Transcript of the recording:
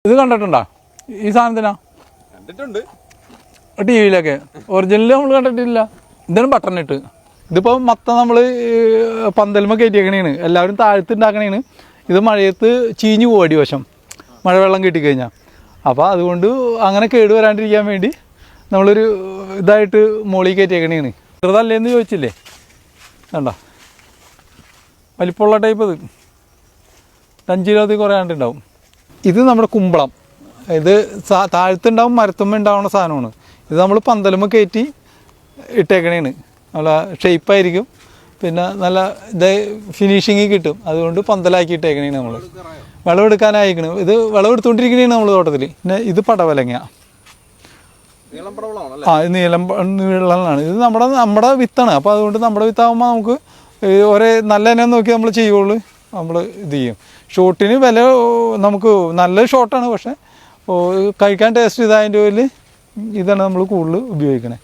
ഇത് കണ്ടിട്ടുണ്ടോ ഈ സാധനത്തിനാ? കണ്ടിട്ടുണ്ട് ടി വിയിലൊക്കെ. ഒറിജിനൽ നമ്മൾ കണ്ടിട്ടില്ല. ഇതാണ് ബട്ടൺ ഇട്ട്. ഇതിപ്പോൾ മൊത്തം നമ്മൾ പന്തലുമ കയറ്റിയേക്കണേണ്. എല്ലാവരും താഴ്ത്തുണ്ടാക്കണേണ്. ഇത് മഴയത്ത് ചീഞ്ഞു പോകും അടിവശം, മഴവെള്ളം കിട്ടിക്കഴിഞ്ഞാൽ. അപ്പോൾ അതുകൊണ്ട് അങ്ങനെ കേട് വരാണ്ടിരിക്കാൻ വേണ്ടി നമ്മളൊരു ഇതായിട്ട് മോളിൽ കയറ്റിയേക്കണേണ്. ചെറുതല്ലേന്ന് ചോദിച്ചില്ലേ, വേണ്ട വലിപ്പമുള്ള ടൈപ്പ്. ഇത് 5 കിലോത്തിൽ കുറയാണ്ടുണ്ടാവും. ഇത് നമ്മുടെ കുമ്പളം. ഇത് താഴ്ത്തുണ്ടാവും, മരത്തുമ്മ ഉണ്ടാവുന്ന സാധനമാണ്. ഇത് നമ്മൾ പന്തലുമ്മ കയറ്റി ഇട്ടേക്കണേണ്. നല്ല ഷേപ്പായിരിക്കും, പിന്നെ നല്ല ഇത് ഫിനിഷിങ് കിട്ടും. അതുകൊണ്ട് പന്തലാക്കി ഇട്ടേക്കണേണ് നമ്മൾ. വിളവെടുക്കാനായിരിക്കണം. ഇത് വിളവെടുത്തുകൊണ്ടിരിക്കണേണ് നമ്മൾ തോട്ടത്തിൽ. പിന്നെ ഇത് പടവലങ്ങ. ഇത് നീളമാണ്. ഇത് നമ്മുടെ വിത്താണ്. അപ്പോൾ അതുകൊണ്ട് നമ്മുടെ വിത്താകുമ്പോൾ നമുക്ക് ഒരേ നല്ല ഇനം നോക്കി നമ്മൾ ചെയ്യുള്ളൂ. നമ്മൾ ഇത് ചെയ്യും. ഷോട്ടിന് വില നമുക്ക് നല്ല ഷോട്ടാണ്, പക്ഷേ കഴിക്കാൻ ടേസ്റ്റ് ഇതായതിൻ്റെ പേരിൽ ഇതാണ് നമ്മൾ കൂടുതൽ ഉപയോഗിക്കണേ.